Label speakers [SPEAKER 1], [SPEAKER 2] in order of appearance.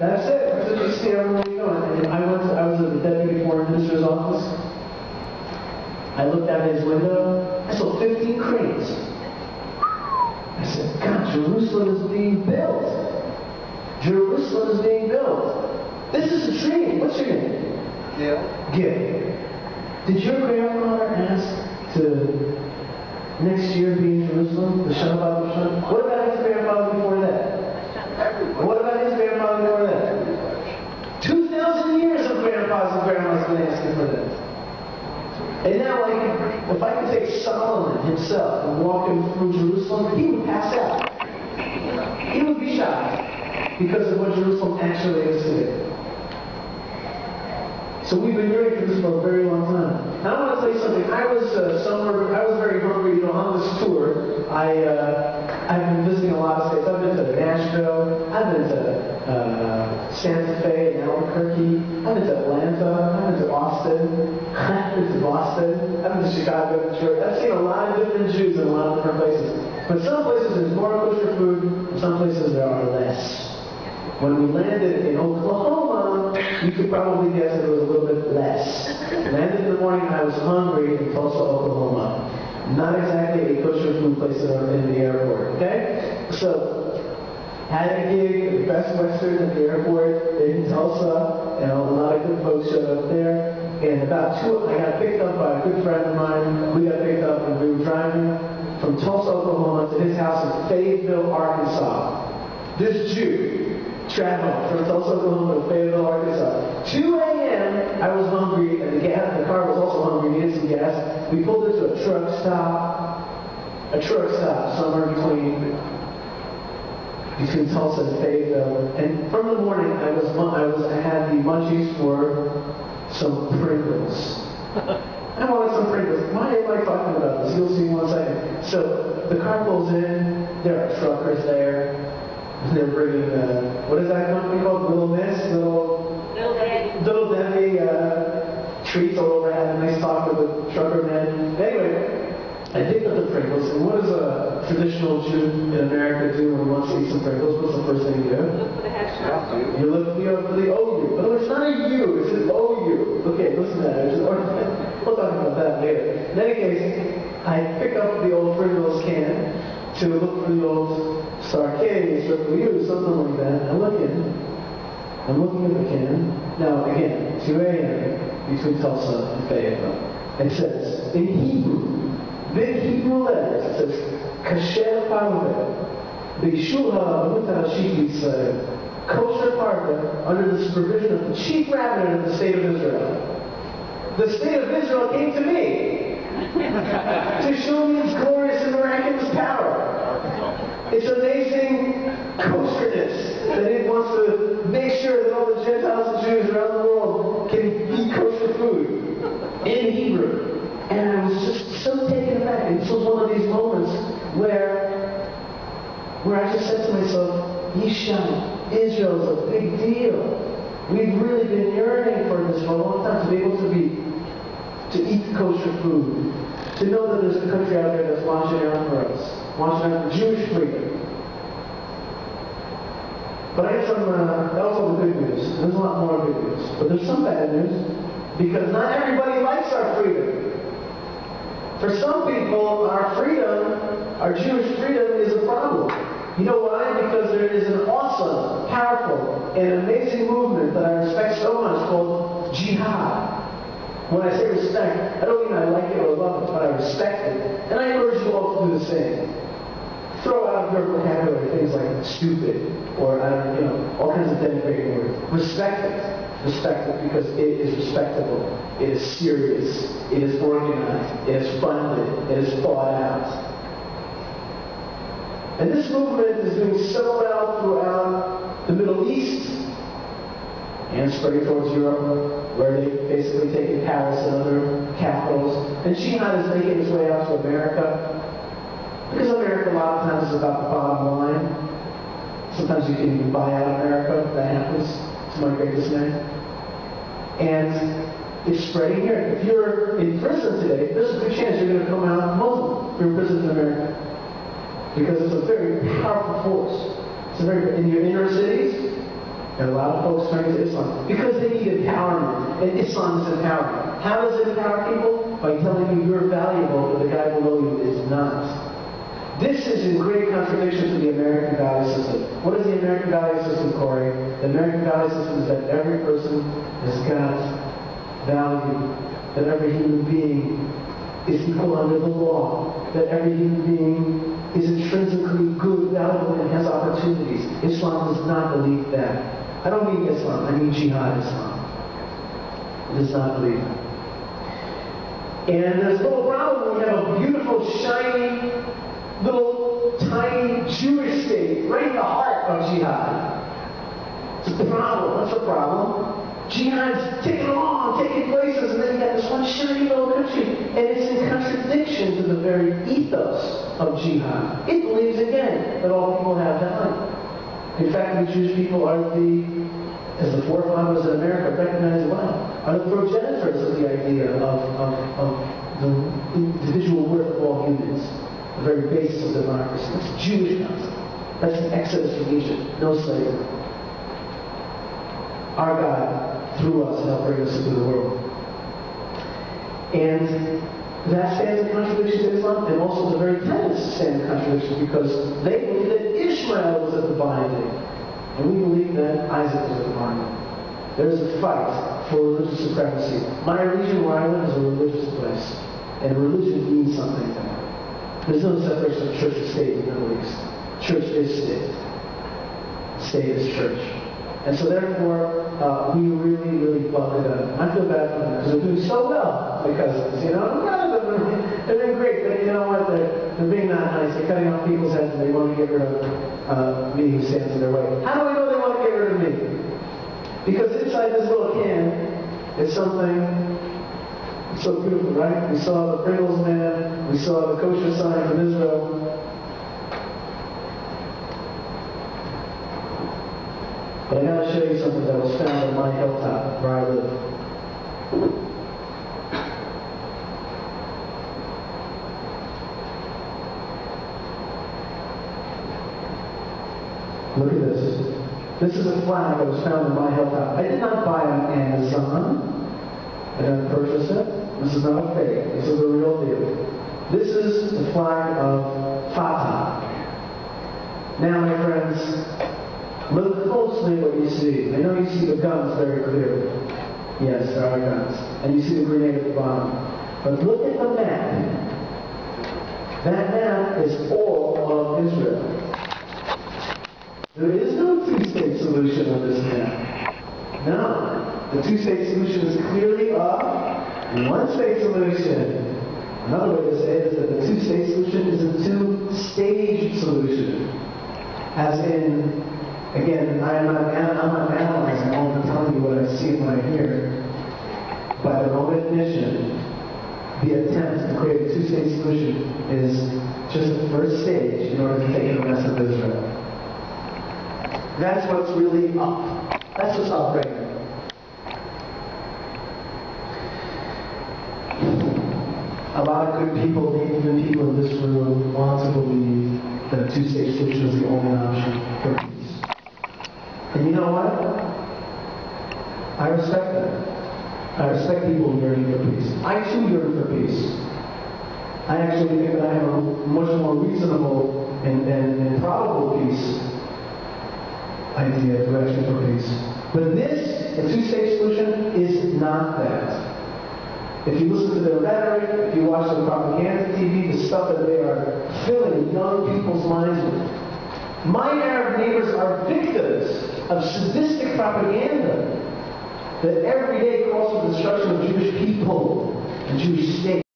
[SPEAKER 1] That's it. That's what you see everywhere you go. And I was at the Deputy Foreign Minister's office. I looked out his window. I saw 15 cranes. I said, God, Jerusalem is being built. Jerusalem is being built. This is a dream. What's your name? Gil. Gil. Did your grandfather ask to next year be in Jerusalem? The Shabbat? What about his grandfather before that? What about his grandfather before that? 2,000 years of grandpas and grandmas been asking for that. And now, like, if I could take Solomon himself and walk him through Jerusalem, he would pass out. He would be shocked because of what Jerusalem actually is today. So we've been hearing for this for a very long time. Now I want to tell you something. I was very hungry, on this tour. I've been visiting a lot of states. I've been to Nashville. I've been to Santa Fe and Albuquerque. I've been to Atlanta. I've been to Austin. I've been to Boston. I've been to Chicago, Detroit. I've seen a lot of different Jews in a lot of different places. But some places there's more kosher food, and some places there are less. When we landed in Oklahoma, you could probably guess it was a little bit less. Landed in the morning, I was hungry in Tulsa, Oklahoma. Not exactly a kosher food place in the airport, okay? So, had a gig at the Best Western at the airport in Tulsa, and a lot of good folks showed up there. And about I got picked up by a good friend of mine. We got picked up and we were driving from Tulsa, Oklahoma to his house in Fayetteville, Arkansas. This Jew traveled from Tulsa, Oklahoma to Fayetteville, Arkansas. 2 a.m. I was hungry, and the car was also hungry, needed some gas. We pulled into a truck stop somewhere between Tulsa and Fayetteville. And from the morning, I had the munchies for some Pringles. I wanted some Pringles. Why am I talking about this? You'll see in 1 second. So the car pulls in. There are truckers there. They're bringing, what is that company called? Little Debbie treats all over. I had a nice talk with the trucker man. Anyway, I picked up the Pringles. And what does a traditional Jew in America do when he wants to eat some Pringles? What's the first thing you do?
[SPEAKER 2] Look for the hashtag.
[SPEAKER 1] You look for the OU. No, it's not a U. It's an OU. Okay, listen to that. We'll talk about that later. In any case, I pick up the old Pringles can to look for the old Sarkades or for you, something like that. I'm looking at the can. Now, again, 2 a.m. between Tulsa and Fayetteville. It says, in Hebrew, big Hebrew letters, it says, Kasher Parve, B'Shulha Mutarashit Yisrael, kosher parve, under the supervision of the chief rabbiner of the state of Israel. The state of Israel came to me to show me its glorious and miraculous power. It's amazing kosherness that it wants to make sure that all the Gentiles and Jews around the world can eat kosher food in Hebrew. And I was just so taken aback. And this was one of these moments where I just said to myself, Yishai, Israel's a big deal. We've really been yearning for this for a long time, to be able to eat kosher food, to know that there's a country out there that's watching out for us, watching out for Jewish freedom. But I got that was all the good news. There's a lot more good news. But there's some bad news, because not everybody likes our freedom. For some people, our freedom, our Jewish freedom, is a problem. You know why? Because there is an awesome, powerful, and amazing movement that I respect so much called jihad. When I say respect, I don't mean I like it or love it, but I respect it. And I urge you all to do the same. Throw out of your vocabulary things like stupid, or all kinds of denigrating words. Respect it. Respect it because it is respectable. It is serious. It is organized. It is funded. It is thought out. And this movement is doing so well throughout the Middle East and spreading towards Europe, where they've basically taken Paris and other capitals. And jihad is making its way out to America. Because America, a lot of times, is about the bottom line. Sometimes you can even buy out America. That happens, to my great dismay. And it's spreading here. If you're in prison today, there's a good chance you're going to come out Muslim if you're in prison in America. Because it's a very powerful force. It's a very, in your inner cities, And a lot of folks turn to Islam because they need empowerment. And Islam is empowerment. How does it empower people? By telling you you're valuable, but the guy below you is not. This is in great contradiction to the American value system. What is the American value system, Corey? The American value system is that every person has got value, that every human being is equal under the law, that every human being is intrinsically good, valuable, and has opportunities. Islam does not believe that. I don't mean Islam, I mean jihad Islam. It does not believe that. And there's a little problem when we have a beautiful, shiny, little, tiny Jewish state right in the heart of jihad. It's a problem. What's the problem? Jihad's taking along, taking places, and then you got this one shiny little country, and it's in contradiction to the very ethos of jihad. It believes, again, that all people have value. In fact, the Jewish people are as the forefathers in America recognize well, are the progenitors of the idea of the individual worth of all humans, the very basis of democracy. It's Jewish concept. That's the exodus from Egypt, no slavery. Our God, through us, helped bring us into the world. And that stands in contradiction to Islam, and also the very tenets stand in contradiction because they believe that Ishmael was at the binding, and we believe that Isaac was at the binding. There's a fight for religious supremacy. My region where I live is a religious place, and religion means something to me. There's no separation of church and state in the Middle East. Church is state. State is church. And so therefore, we really, really bummed it up. I feel bad for them because they're doing so well, my cousins. You know, they're doing great, but you know what? They're being not nice. They're cutting off people's heads and they want to get rid of me who stands in their way. How do we know they want to get rid of me? Because inside this little can is something so beautiful, right? We saw the Pringles man, we saw the kosher sign from Israel. But I got to show you something that was found on my hilltop where I live. Look at this. This is a flag that was found on my hilltop. I did not buy it on Amazon. I didn't purchase it. This is not a fake. This is a real deal. This is the flag of Fatah. Now, my friends, look closely at what you see. I know you see the guns very clearly. Yes, there are guns. And you see the grenade at the bottom. But look at the map. That map is all of Israel. There is no two-state solution on this map. No. The two-state solution is clearly a one-state solution. Another way to say it is that the two-state solution is a two-stage solution. As in, again, I'm not analyzing, I'm only telling you what I see and what I hear. By their own admission, the attempt to create a two-state solution is just the first stage in order to take the rest of Israel. That's what's really up. That's what's up right now. A lot of good people, even people in this room, want to believe that a two-state solution is the only option for peace. And you know what? I respect that. I respect people yearning for peace. I too yearn for peace. I actually think that I have a much more reasonable and probable peace idea, direction for peace. But this, the two-state solution, is not that. If you listen to their rhetoric, if you watch the propaganda TV, the stuff that they are filling young people's minds with. My Arab neighbors are victims of sadistic propaganda that every day calls for the destruction of Jewish people and Jewish state.